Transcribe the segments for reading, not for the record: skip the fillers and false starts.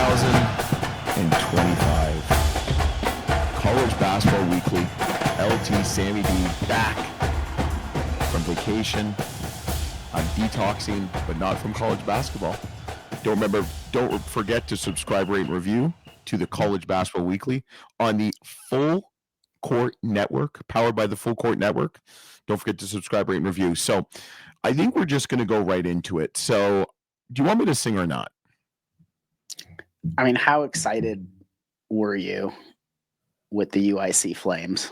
2025. College Basketball Weekly. LT, Sammy D, back from vacation. I'm detoxing, but not from college basketball. Don't forget to subscribe, rate, and review to the College Basketball Weekly on the Full Court Network, powered by the Full Court Network. Don't forget to subscribe, rate, and review. So I think we're just going to go right into it. So do you want me to sing or not? I mean, how excited were you with the UIC Flames?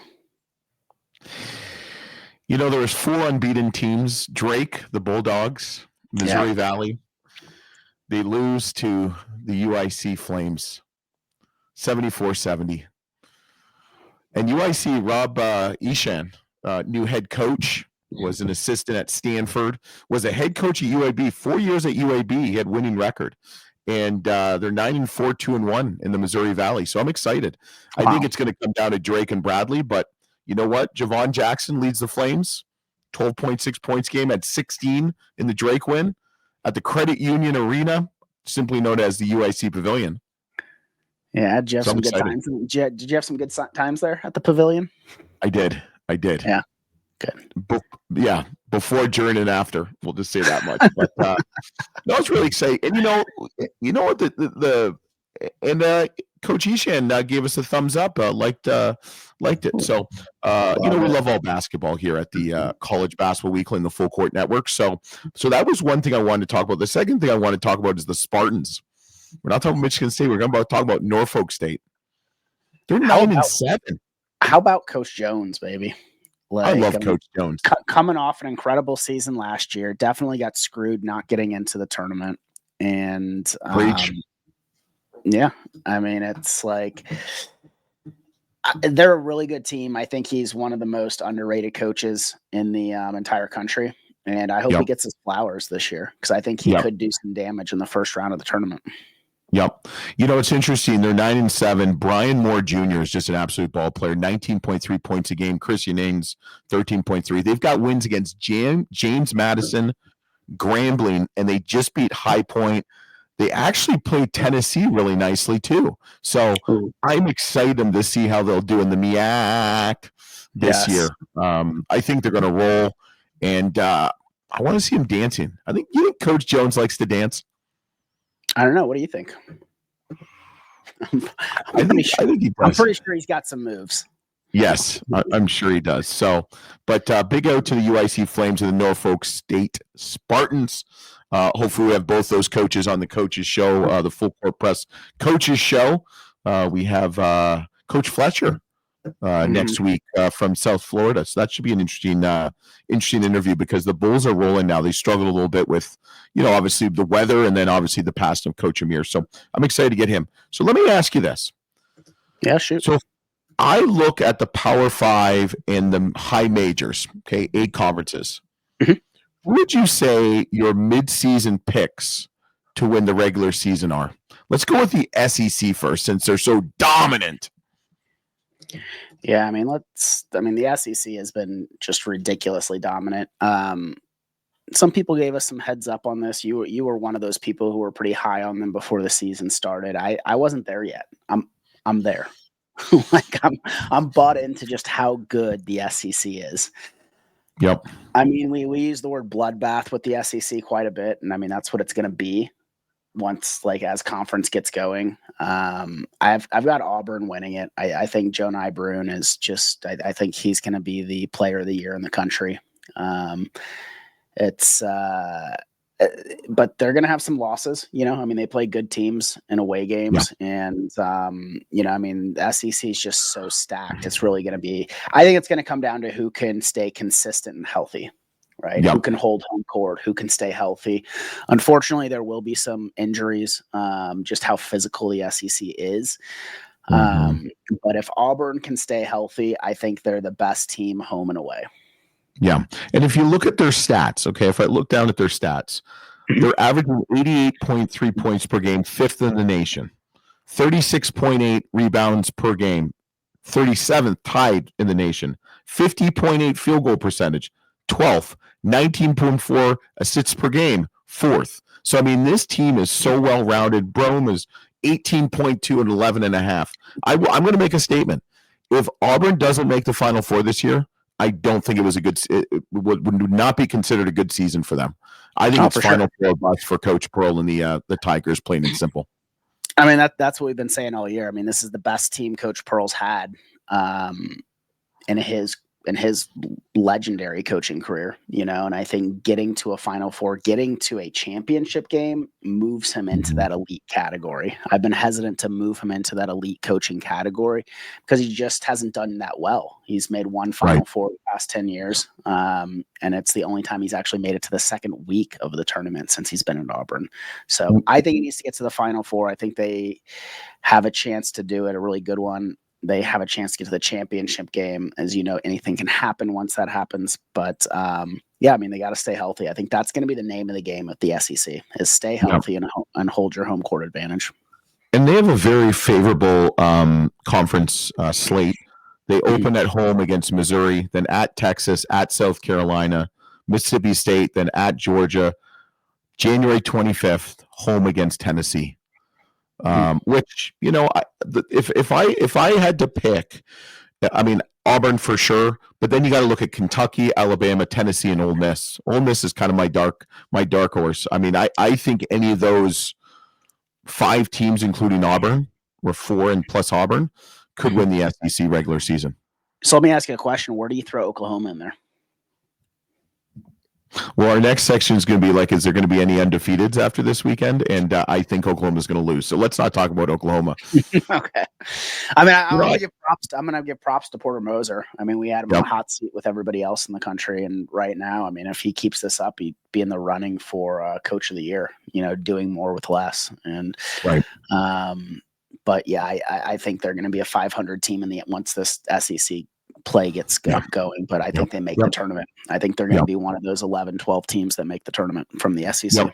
You know, there was 4 unbeaten teams. Drake, the Bulldogs, Missouri Valley. They lose to the UIC Flames, 74-70. And UIC, Rob Eshan, new head coach, was an assistant at Stanford, was a head coach at UAB, 4 years at UAB. He had winning record. And they're 9-4, 2-1 in the Missouri Valley. So I'm excited. Wow. I think it's going to come down to Drake and Bradley, but you know what? Javon Jackson leads the Flames, 12.6 points game, at 16 in the Drake win at the Credit Union Arena, simply known as the UIC Pavilion. Yeah, did you have some good times? Did you have some good times there at the Pavilion? I did. Yeah, good. Before, during, and after. We'll just say that much. But no, it's really exciting. And you know what? Coach Eshan gave us a thumbs up. Liked it. So we love all basketball here at the College Basketball Weekly and the Full Court Network. So that was one thing I wanted to talk about. The second thing I want to talk about is the Spartans. We're not talking about Michigan State. We're going to talk about Norfolk State. They're 9-7. How about Coach Jones, baby? I love Coach Jones. Coming off an incredible season last year, definitely got screwed not getting into the tournament. And yeah, I mean, it's like they're a really good team. I think he's one of the most underrated coaches in the entire country. And I hope he gets his flowers this year because I think he could do some damage in the first round of the tournament. Yep. You know, it's interesting. They're 9-7. Brian Moore Jr. is just an absolute ball player, 19.3 points a game. Christian Ains, 13.3. They've got wins against James Madison, Grambling, and they just beat High Point. They actually played Tennessee really nicely, too. So I'm excited to see how they'll do in the MEAC this year. I think they're going to roll, and I want to see him dancing. You think Coach Jones likes to dance? I don't know. What do you think? I think he does. I'm pretty sure he's got some moves. Yes, I'm sure he does. So, but big out to the UIC Flames and the Norfolk State Spartans. Hopefully we have both those coaches on the coaches show, the Full Court Press coaches show. We have Coach Fletcher next week from South Florida. So that should be an interesting interview because the Bulls are rolling now. They struggled a little bit with, obviously the weather and then obviously the past of Coach Amir. So I'm excited to get him. So let me ask you this. Yeah, shoot. So if I look at the Power 5 and the high majors, okay, 8 conferences, who would you say your midseason picks to win the regular season are? Let's go with the SEC first since they're so dominant. Yeah, the SEC has been just ridiculously dominant. Some people gave us some heads up on this. You were one of those people who were pretty high on them before the season started. I wasn't there yet. I'm there. I'm bought into just how good the SEC is. Yep. I mean, we use the word bloodbath with the SEC quite a bit, and I mean that's what it's going to be once as conference gets going. I've got Auburn winning it. I think Joe Nybrune is just I think he's going to be the player of the year in the country. But they're going to have some losses, they play good teams in away games and the SEC is just so stacked. It's really going to be, I think it's going to come down to who can stay consistent and healthy. Right. Who can hold home court, who can stay healthy. Unfortunately, there will be some injuries, just how physical the SEC is. But if Auburn can stay healthy, I think they're the best team home and away. Yeah. And if you look at their stats, okay, if I look down at their stats, they're averaging 88.3 points per game, 5th in the nation, 36.8 rebounds per game, 37th tied in the nation, 50.8 field goal percentage, 12th, 19.4 assists per game, 4th. So, I mean, this team is so well-rounded. Brome is 18.2 and 11.5. I'm going to make a statement. If Auburn doesn't make the Final Four this year, I don't think it would not be considered a good season for them. I think it's Final Four bust for Coach Pearl and the Tigers, plain and simple. I mean, that's what we've been saying all year. I mean, this is the best team Coach Pearl's had in his legendary coaching career, and I think getting to a Final Four, getting to a championship game moves him into that elite category. I've been hesitant to move him into that elite coaching category because he just hasn't done that well. He's made one Final Four the past 10 years, and it's the only time he's actually made it to the second week of the tournament since he's been at Auburn. So I think he needs to get to the Final Four. I think they have a chance to do it, a really good one. They have a chance to get to the championship game. As you know, anything can happen once that happens. But yeah, I mean, they got to stay healthy. I think that's going to be the name of the game at the SEC is stay healthy and hold your home court advantage. And they have a very favorable conference slate. They open at home against Missouri, then at Texas, at South Carolina, Mississippi State, then at Georgia, January 25th, home against Tennessee. Which, if I had to pick, I mean, Auburn for sure, but then you got to look at Kentucky, Alabama, Tennessee, and Ole Miss. Ole Miss is kind of my dark horse. I mean, I think any of those 5 teams, including Auburn, or 4 and plus Auburn, could win the SEC regular season. So let me ask you a question. Where do you throw Oklahoma in there? Well, our next section is going to be like, is there going to be any undefeateds after this weekend? And I think Oklahoma is going to lose. So let's not talk about Oklahoma. Okay. I mean, I'm going to give props to Porter Moser. I mean, we had him on a hot seat with everybody else in the country. And right now, I mean, if he keeps this up, he'd be in the running for Coach of the Year, doing more with less. And, but yeah, I think they're going to be a 500 team once this SEC play gets going, but I think they make the tournament. I think they're going to be one of those 11, 12 teams that make the tournament from the SEC.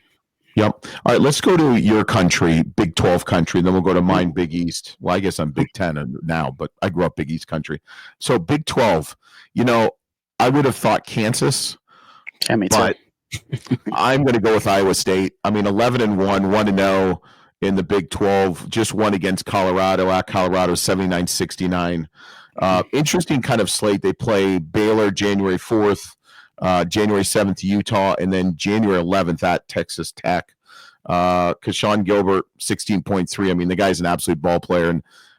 Yep. All right, let's go to your country, Big 12 country, and then we'll go to mine, Big East. Well, I guess I'm Big 10 now, but I grew up Big East country. So Big 12, I would have thought Kansas. Yeah, me too. But I'm going to go with Iowa State. I mean, 11-1, 1-0 in the Big 12, just won against Colorado at Colorado, 79-69. Interesting kind of slate. They play Baylor January 4th, January 7th Utah, and then January 11th at Texas Tech. Keshawn Gilbert, 16.3. I mean, the guy's an absolute ball player.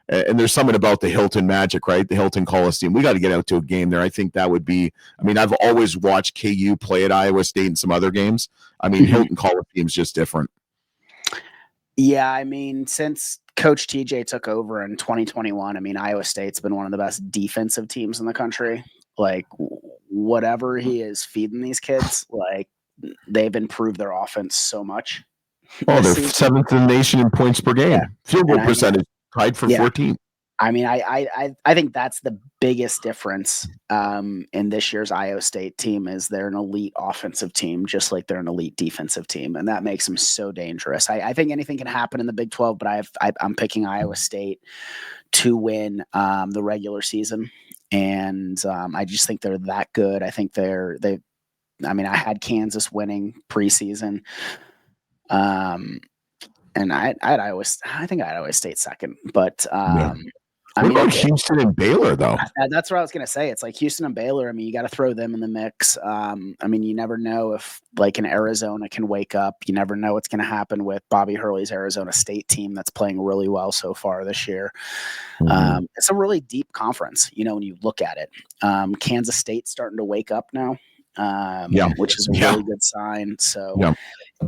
And there's something about the Hilton Magic, right? The Hilton Coliseum. We got to get out to a game there. I think that would be – I mean, I've always watched KU play at Iowa State and some other games. I mean, Hilton Coliseum is just different. Yeah, I mean, since Coach TJ took over in 2021, I mean, Iowa State's been one of the best defensive teams in the country. Like, whatever he is feeding these kids, like, they've improved their offense so much. Oh, they're 7th in the nation in points per game. Field goal percentage tied for 14. I mean, I think that's the biggest difference in this year's Iowa State team is they're an elite offensive team, just like they're an elite defensive team, and that makes them so dangerous. I think anything can happen in the Big 12, but I'm picking Iowa State to win the regular season, and I just think they're that good. I think I mean, I had Kansas winning preseason. And I think I had Iowa State second, but what about Houston and Baylor, though? That's what I was going to say. It's like Houston and Baylor. I mean, you got to throw them in the mix. I mean, you never know if, like, an Arizona can wake up. You never know what's going to happen with Bobby Hurley's Arizona State team that's playing really well so far this year. It's a really deep conference, when you look at it. Kansas State's starting to wake up now, which is a really good sign. So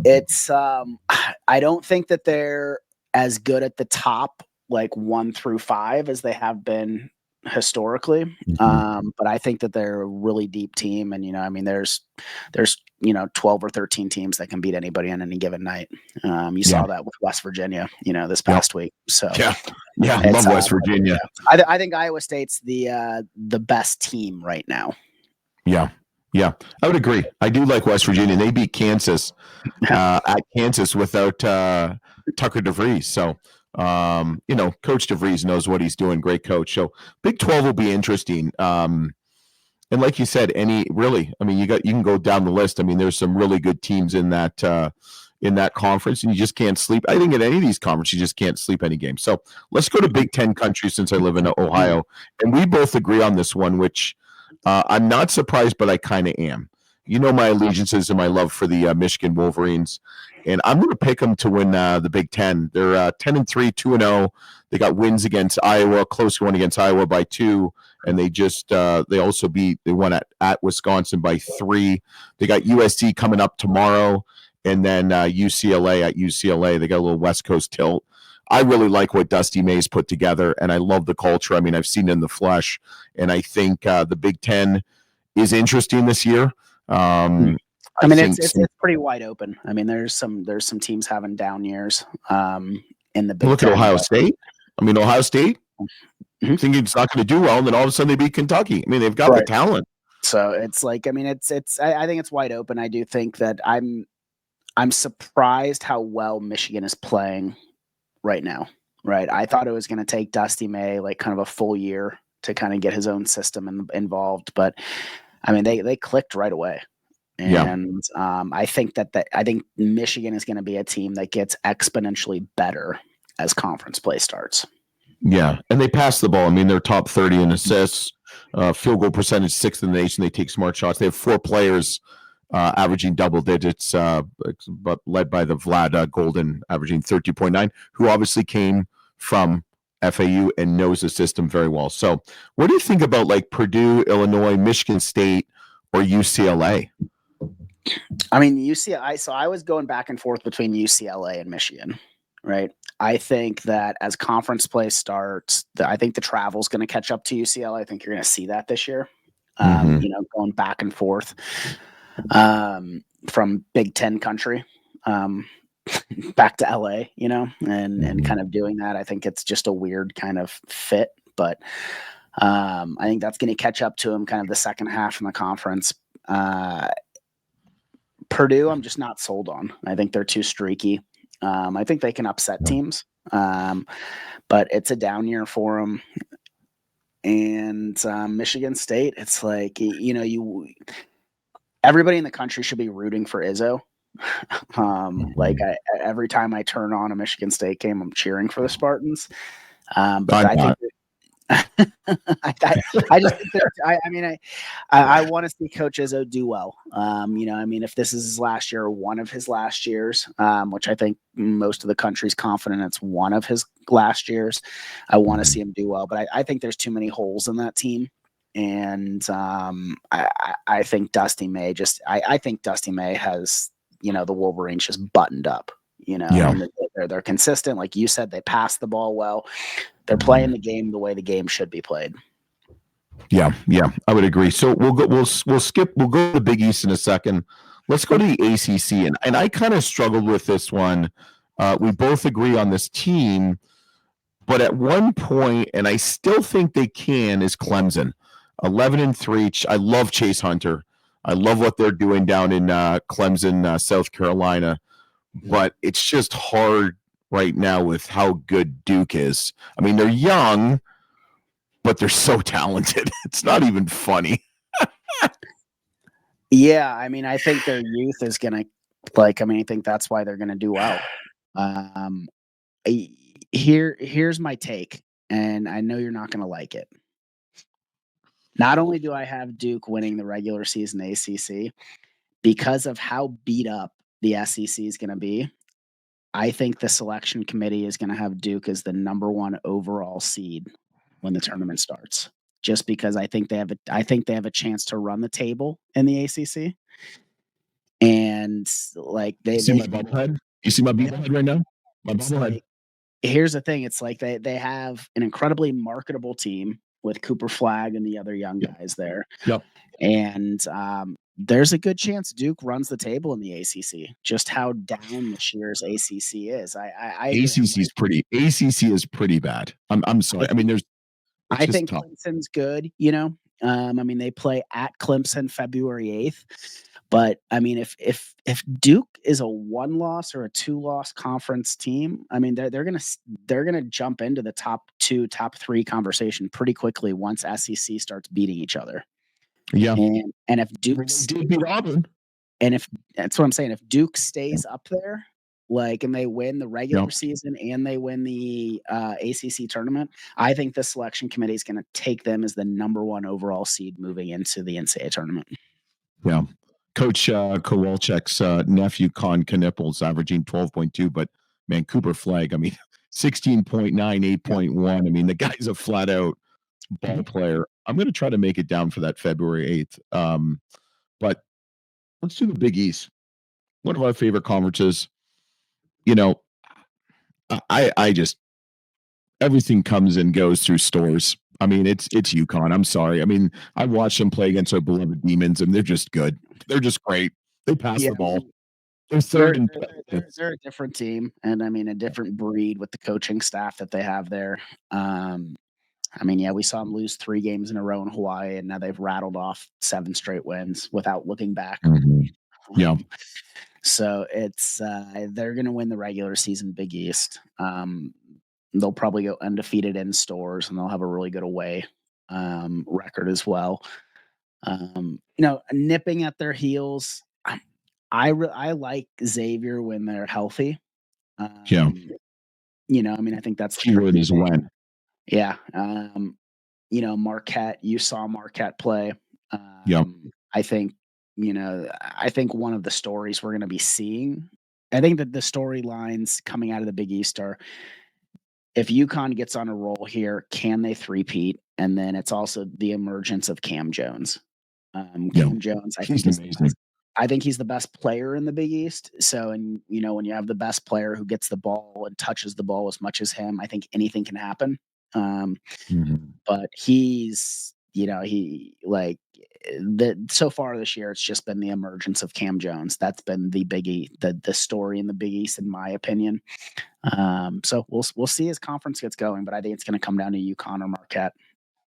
it's I don't think that they're as good at the top, like 1 through 5, as they have been historically. But I think that they're a really deep team. And, I mean, there's 12 or 13 teams that can beat anybody on any given night. You saw that with West Virginia, this past week. So I love West Virginia. I think Iowa State's the best team right now. Yeah, I would agree. I do like West Virginia. They beat Kansas at Kansas without Tucker DeVries. So, Coach DeVries knows what he's doing. Great coach. So Big 12 will be interesting. And like you said, I mean, you can go down the list. I mean, there's some really good teams in that in that conference, and you just can't sleep. I think in any of these conferences, you just can't sleep any game. So let's go to Big Ten countries since I live in Ohio, and we both agree on this one, which I'm not surprised, but I kind of am. You know my allegiances and my love for the Michigan Wolverines, and I'm going to pick them to win the Big Ten. They're 10-3, 2-0. They got wins against Iowa, close one against Iowa by 2, and they also they won at Wisconsin by 3. They got USC coming up tomorrow, and then UCLA at UCLA. They got a little West Coast tilt. I really like what Dusty May's put together, and I love the culture. I mean, I've seen it in the flesh, and I think the Big Ten is interesting this year. I mean, it's pretty wide open. I mean, there's some teams having down years in the Big Ten. Look at Ohio State. I mean, Ohio State thinking it's not going to do well, and then all of a sudden they beat Kentucky. I mean, they've got the talent. So it's like, I mean, I think it's wide open. I do think that I'm surprised how well Michigan is playing right now. Right, I thought it was going to take Dusty May like kind of a full year to kind of get his own system involved, but I mean, they clicked right away. And I think I think Michigan is going to be a team that gets exponentially better as conference play starts. Yeah, and they pass the ball. I mean, they're top 30 in assists, field goal percentage 6th in the nation. They take smart shots. They have 4 players averaging double digits, but led by the Vlad Golden, averaging 30.9, who obviously came from FAU and knows the system very well. So what do you think about like Purdue, Illinois, Michigan State, or UCLA? I mean, UCLA. So I was going back and forth between UCLA and Michigan, right? I think that as conference play starts, I think the travel is going to catch up to UCLA. I think you're going to see that this year, going back and forth from Big Ten country back to LA, and kind of doing that. I think it's just a weird kind of fit, but I think that's going to catch up to him kind of the second half in the conference. Purdue, I'm just not sold on. I think they're too streaky. I think they can upset teams, but it's a down year for them. And Michigan State, it's like, everybody in the country should be rooting for Izzo. Every time I turn on a Michigan State game, I'm cheering for the Spartans. But I think I just think that I want to see Coach Izzo do well. If this is his last year or one of his last years, which I think most of the country's confident it's one of his last years, I want to see him do well. But I think there's too many holes in that team. And I think Dusty May I think Dusty May has, the Wolverines just buttoned up, and they're consistent. Like you said, they pass the ball well. They're playing the game the way the game should be played. Yeah, I would agree. So we'll go to the Big East in a second. Let's go to the ACC, and I kind of struggled with this one. We both agree on this team, but at one point, and I still think they can, is Clemson, 11-3. I love Chase Hunter. I love what they're doing down in Clemson, South Carolina, but it's just hard right now with how good Duke is. I mean, they're young, but they're so talented. It's not even funny. Yeah, I mean, I think their youth is going to, I think that's why they're going to do well. Here's my take, and I know you're not going to like it. Not only do I have Duke winning the regular season ACC, because of how beat up the SEC is going to be, I think the selection committee is going to have Duke as the number 1 overall seed when the tournament starts. Just because I think they have a chance to run the table in the ACC. And you see my bobblehead? You see my bobblehead right now? My bobblehead. Here's the thing: it's like they have an incredibly marketable team with Cooper Flagg and the other young guys there. Yep. And there's a good chance Duke runs the table in the ACC. Just how down this year's ACC is. ACC is pretty bad. I'm sorry. I think Clemson's good. They play at Clemson February 8th. But if Duke is a 1-loss or a 2-loss conference team, they're gonna jump into the top 2, top 3 conversation pretty quickly once SEC starts beating each other. Yeah, and if Duke did beat Auburn, and if that's what I'm saying, if Duke stays up there, and they win the regular season and they win the ACC tournament, I think the selection committee is going to take them as the number 1 overall seed moving into the NCAA tournament. Yeah. Coach Kowalczyk's nephew, Con Knippel's averaging 12.2, but man, Cooper Flagg, I mean, 16.9, 8.1. I mean, the guy's a flat out ball player. I'm going to try to make it down for that February 8th. But let's do the Big East. One of our favorite conferences. I just, everything comes and goes through stores. I mean, it's UConn. I'm sorry. I mean, I watched them play against our beloved Demons, and they're just good. They're just great. They pass the ball. They're third and they're a different team, and I mean a different breed with the coaching staff that they have there. I mean, yeah, we saw them lose 3 games in a row in Hawaii, and now they've rattled off 7 straight wins without looking back. Mm-hmm. Yeah. So it's they're going to win the regular season Big East. They'll probably go undefeated in stores, and they'll have a really good away record as well. Nipping at their heels. I like Xavier when they're healthy. Yeah. I mean, I think that's the word is when. Yeah. Marquette. You saw Marquette play. Yeah. I think one of the stories we're going to be seeing. I think that the storylines coming out of the Big East are, if UConn gets on a roll here, can they three-peat? And then it's also the emergence of Cam Jones. Cam Jones, I think, is amazing. I think he's the best player in the Big East. So, when you have the best player who gets the ball and touches the ball as much as him, I think anything can happen. But he's, so far this year, it's just been the emergence of Cam Jones. That's been the the story in the Big East, in my opinion. So we'll see as conference gets going, but I think it's going to come down to UConn or Marquette.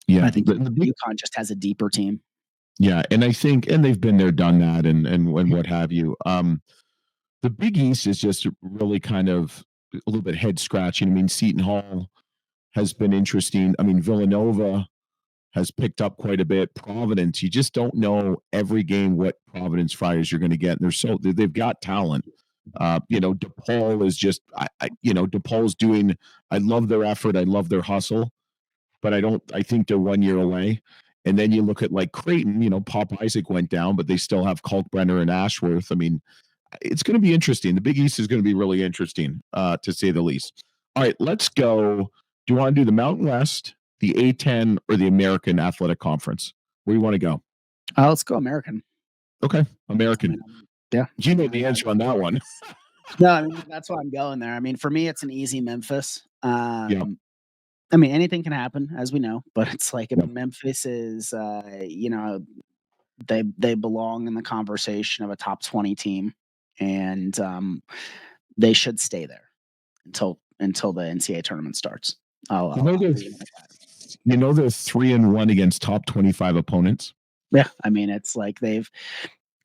Yeah, I think UConn just has a deeper team. Yeah, and I think, and they've been there, done that, and what have you. The Big East is just really kind of a little bit head scratching. I mean, Seton Hall has been interesting. I mean, Villanova has picked up quite a bit. Providence, you just don't know every game what Providence Friars you're going to get. And they've got talent. DePaul is just, DePaul's doing. I love their effort. I love their hustle, but I think they're 1 year away. And then you look at like Creighton, Pop Isaac went down, but they still have Kalkbrenner and Ashworth. I mean, it's going to be interesting. The Big East is going to be really interesting, to say the least. All right, let's go. Do you want to do the Mountain West, the A10, or the American Athletic Conference? Where do you want to go? Let's go American. Okay, American. Yeah. You know the answer on that one. No, I mean, that's why I'm going there. I mean, for me, it's an easy Memphis. I mean, anything can happen, as we know, but it's like, I mean, Memphis is, they belong in the conversation of a top 20 team, and they should stay there until the NCAA tournament starts. They're 3-1 against top 25 opponents. Yeah, I mean, it's like you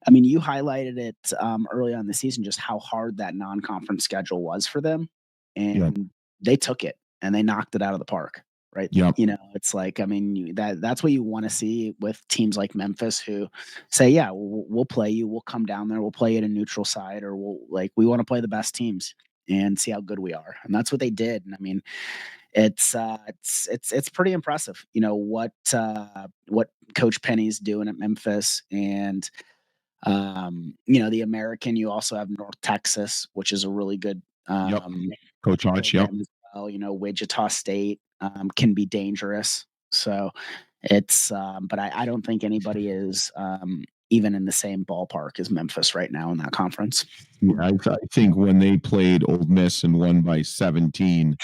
highlighted it early on in the season, just how hard that non-conference schedule was for them, and they took it and they knocked it out of the park, right? Yeah. It's like, I mean, that's what you want to see with teams like Memphis, who say, yeah, we'll play you, we'll come down there, we'll play at a neutral side, or we want to play the best teams and see how good we are, and that's what they did. And I mean, it's pretty impressive, what Coach Penny's doing at Memphis. And the American, you also have North Texas, which is a really good Coach Arch. Yep. Well, Wichita State can be dangerous. So it's but I don't think anybody is even in the same ballpark as Memphis right now in that conference. Yeah, I think when they played Ole Miss and won by 17,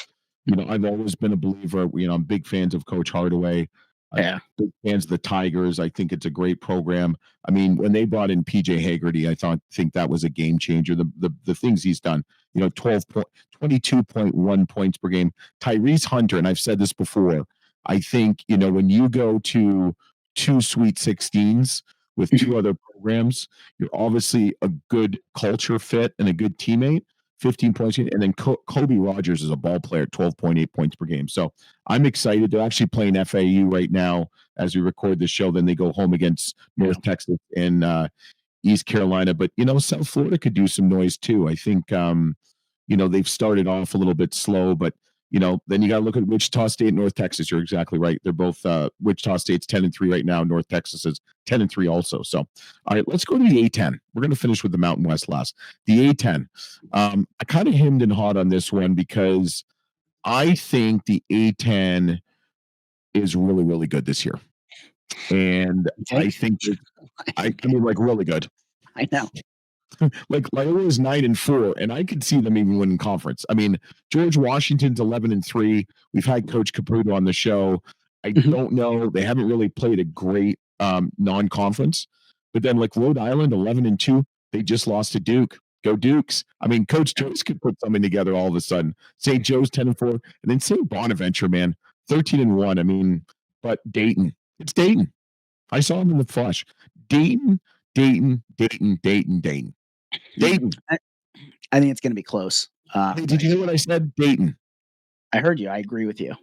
I've always been a believer. I'm big fans of Coach Hardaway. Yeah. Big fans of the Tigers. I think it's a great program. I mean, when they brought in PJ Haggerty, I think that was a game changer. The things he's done, 22.1 points per game. Tyrese Hunter, and I've said this before, I think, when you go to 2 Sweet 16s with 2 other programs, you're obviously a good culture fit and a good teammate. 15 points, and then Kobe Rogers is a ball player, 12.8 points per game. So I'm excited. They're actually playing FAU right now as we record this show. Then they go home against North Texas and East Carolina. But South Florida could do some noise too. I think they've started off a little bit slow, but then you got to look at Wichita State and North Texas. You're exactly right. They're both Wichita State's 10-3 right now. North Texas is 10-3 also. So, all right, let's go to the A10. We're going to finish with the Mountain West last. The A10. I kind of hemmed and hawed on this one because I think the A10 is really, really good this year. And I think I mean, like, really good. I know. Like it was 9-4, and I could see them even winning conference. I mean, George Washington's 11-3. We've had Coach Caputo on the show. I don't know; they haven't really played a great non-conference. But then, like Rhode Island, 11-2, they just lost to Duke. Go Dukes! I mean, Coach Jones could put something together all of a sudden. St. Joe's 10-4, and then St. Bonaventure, man, 13-1. I mean, but Dayton, it's Dayton. I saw him in the flesh. Dayton. Dayton. I think it's going to be close. Did you hear what I said? Dayton. I heard you. I agree with you.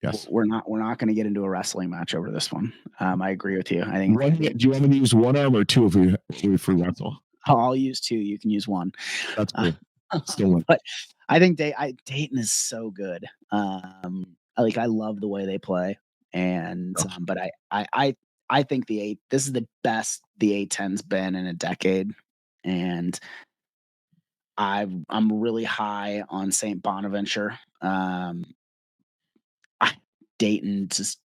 Yes. We're not going to get into a wrestling match over this one. I agree with you. I think. Do you want me to use one arm or two if we wrestle? I'll use two. You can use one. That's cool. Still one. But I think Dayton is so good. I love the way they play, and but I think this is the best the A10's been in a decade, and I'm really high on St. Bonaventure. Dayton just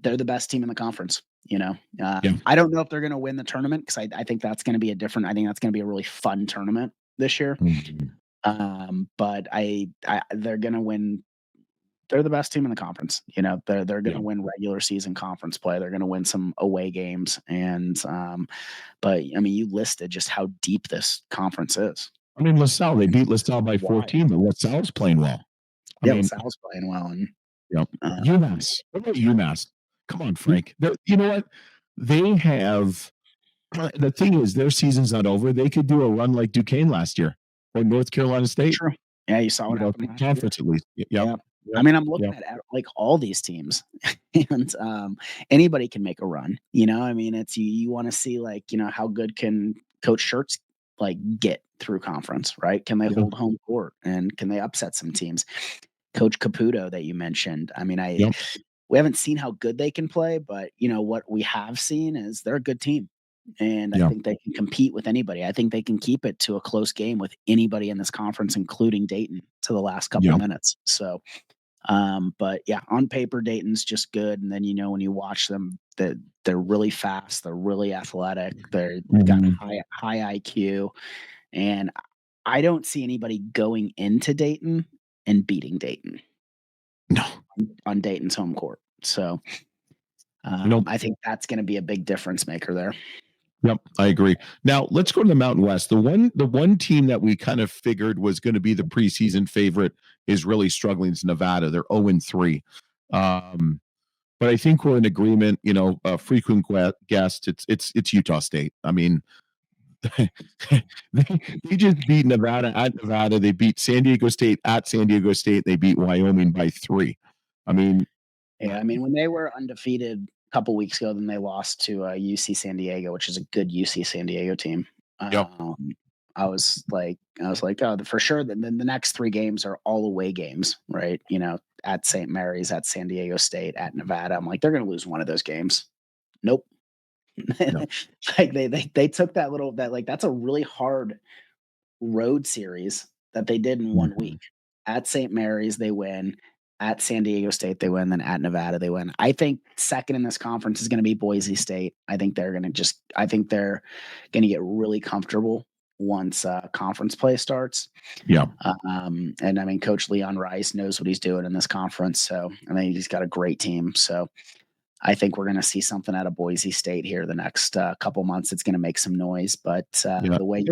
they're the best team in the conference. I don't know if they're going to win the tournament because I think that's going to be I think that's going to be a really fun tournament this year. Mm-hmm. But they're going to win. They're the best team in the conference. They're going to win regular season conference play. They're going to win some away games, and but I mean, you listed just how deep this conference is. I mean, LaSalle, they beat LaSalle by 14, but LaSalle's playing well. LaSalle's playing well, and UMass. What about UMass? Come on, Frank. You know what? They have. The thing is, their season's not over. They could do a run like Duquesne last year or North Carolina State. True. Yeah, you saw what happened. Conference at least. Yep. I mean, I'm looking at all these teams, and anybody can make a run. I mean, it's you want to see how good can Coach Schertz get through conference, right? Can they hold home court, and can they upset some teams? Coach Caputo that you mentioned. I mean, we haven't seen how good they can play, but what we have seen is they're a good team. And I think they can compete with anybody. I think they can keep it to a close game with anybody in this conference, including Dayton, to the last couple of minutes. So, but yeah, on paper, Dayton's just good. And then, when you watch them, they're really fast. They're really athletic. They've got high IQ. And I don't see anybody going into Dayton and beating Dayton. No. On Dayton's home court. So I think that's going to be a big difference maker there. Yep, I agree. Now let's go to the Mountain West. The one team that we kind of figured was going to be the preseason favorite is really struggling. It's Nevada. They're 0-3. But I think we're in agreement. A frequent guest. It's Utah State. I mean, they just beat Nevada at Nevada. They beat San Diego State at San Diego State. They beat Wyoming by 3. I mean, when they were undefeated couple weeks ago, then they lost to UC San Diego, which is a good UC San Diego team. I was like, oh, for sure. Then the next 3 games are all away games, right? At St. Mary's, at San Diego State, at Nevada. I'm like, they're going to lose one of those games. Nope. No. They took that's a really hard road series that they did in 1 week. At St. Mary's, they win. At San Diego State, they win. Then at Nevada, they win. I think second in this conference is going to be Boise State. I think they're going to get really comfortable once conference play starts. Yeah. And I mean, Coach Leon Rice knows what he's doing in this conference. So I mean, he's got a great team. So I think we're going to see something out of Boise State here the next couple months. It's going to make some noise, but the way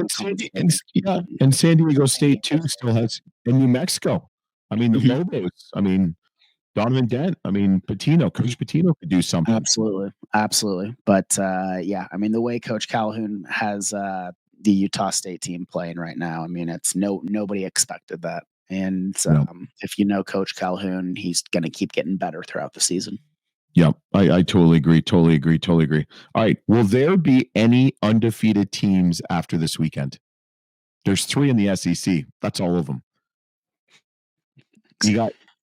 and San Diego State too still has, and New Mexico. I mean, the Lobos. I mean, Donovan Dent. I mean, Coach Patino could do something. Absolutely. But I mean, the way Coach Calhoun has the Utah State team playing right now, I mean, it's nobody expected that. And if Coach Calhoun, he's going to keep getting better throughout the season. Yep, I totally agree. All right, will there be any undefeated teams after this weekend? There's 3 in the SEC. That's all of them. You got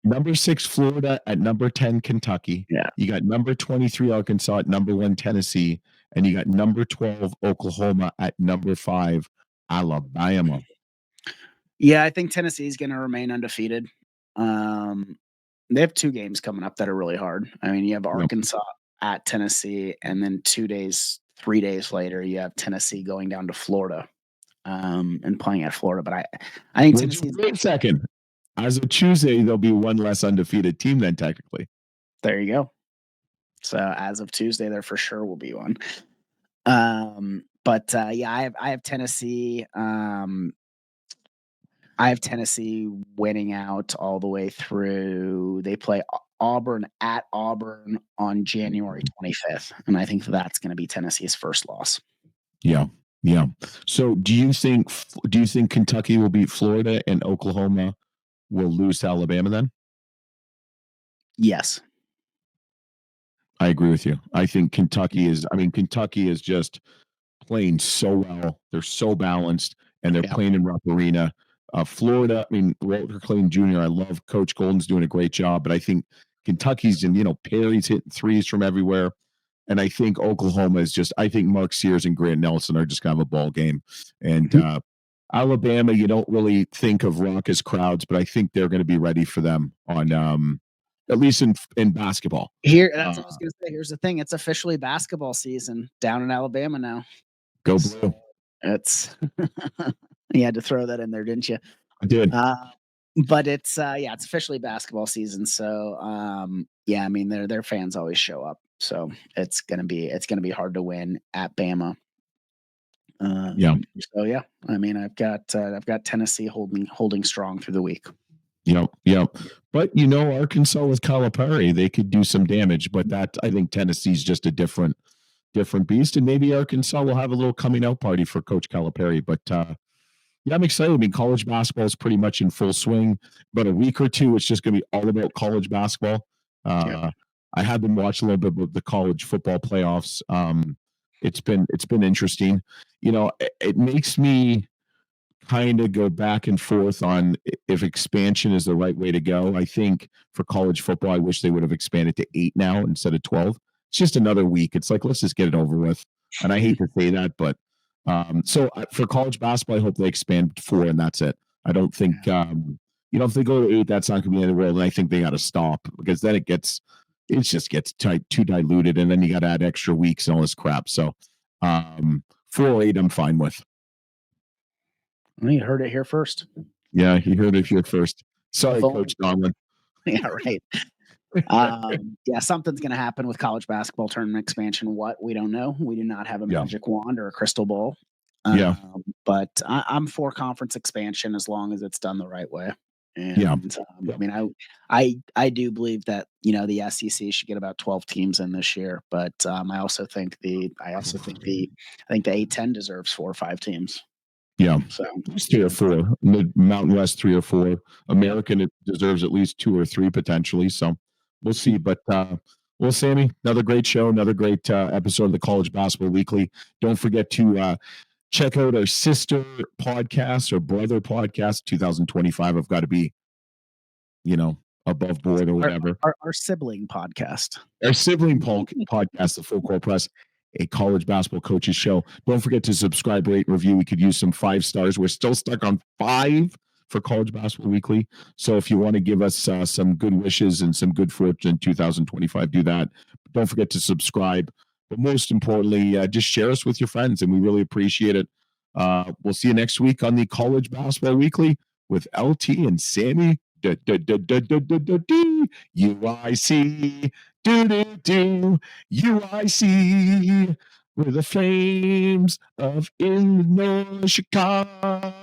number 6 Florida at number 10 Kentucky. Yeah. You got number 23 Arkansas at number 1 Tennessee, and you got number 12 Oklahoma at number 5 Alabama. Yeah, I think Tennessee is going to remain undefeated. They have 2 games coming up that are really hard. I mean, you have Arkansas at Tennessee, and then 3 days later, you have Tennessee going down to Florida, and playing at Florida. But I think Tennessee. Wait a second. As of Tuesday, there'll be one less undefeated team then, technically. There you go. So as of Tuesday, there for sure will be one. Yeah, I have Tennessee. I have Tennessee winning out all the way through. They play Auburn at Auburn on January 25th, and I think that's going to be Tennessee's first loss. Yeah. So, do you think Kentucky will beat Florida and Oklahoma will lose to Alabama then? Yes. I agree with you. I think Kentucky is just playing so well. They're so balanced, and they're playing in Rupp Arena. Florida, Walter Clayton Jr., I love Coach Golden's doing a great job, but I think Kentucky's Perry's hitting threes from everywhere. And I think Oklahoma is I think Mark Sears and Grant Nelson are just going to have a ball game. And Alabama, you don't really think of raucous crowds, but I think they're going to be ready for them on at least in basketball. That's what I was going to say. Here's the thing. It's officially basketball season down in Alabama now. Go Blue. It's you had to throw that in there, didn't you? I did. But it's officially basketball season. So their fans always show up. So it's gonna be hard to win at Bama. So yeah, I've got Tennessee holding strong through the week. Yep. But Arkansas with Calipari, they could do some damage. But I think Tennessee's just a different beast, and maybe Arkansas will have a little coming out party for Coach Calipari. But I'm excited. College basketball is pretty much in full swing. But a week or two, it's just going to be all about college basketball. I have been watching a little bit of the college football playoffs. It's been interesting. It makes me kind of go back and forth on if expansion is the right way to go. I think for college football, I wish they would have expanded to 8 now instead of 12. It's just another week. It's like, let's just get it over with. And I hate to say that, but so for college basketball, I hope they expand to 4 and that's it. I don't think, if they go to 8, that's not going to be the end of the world. And I think they got to stop because then it just gets too diluted. And then you got to add extra weeks and all this crap. So 4 or 8, I'm fine with. Well, you heard it here first. Yeah, you heard it here first. Sorry, Coach Donlin. Yeah, right. Something's going to happen with college basketball tournament expansion. What? We don't know. We do not have a magic wand or a crystal ball. But I'm for conference expansion as long as it's done the right way. And I do believe that the SEC should get about 12 teams in this year, but I also think the A10 deserves 4 or 5 teams. Yeah, so 3 or 4. Mountain West 3 or 4. American it deserves at least 2 or 3 potentially. So we'll see. But Sammy, another great show, another great episode of the College Basketball Weekly. Don't forget to check out our sister podcast or brother podcast. 2025 have got to be, above board or whatever. Our sibling podcast. Our sibling podcast, the Full Court Press, a college basketball coaches show. Don't forget to subscribe, rate, review. We could use some 5 stars. We're still stuck on 5 for College Basketball Weekly. So if you want to give us some good wishes and some good fortune in 2025, do that. But don't forget to subscribe. But most importantly, just share us with your friends, and we really appreciate it. We'll see you next week on the College Basketball Weekly with LT and Sammy D. UIC. UIC. We're the Flames of Illinois, Chicago.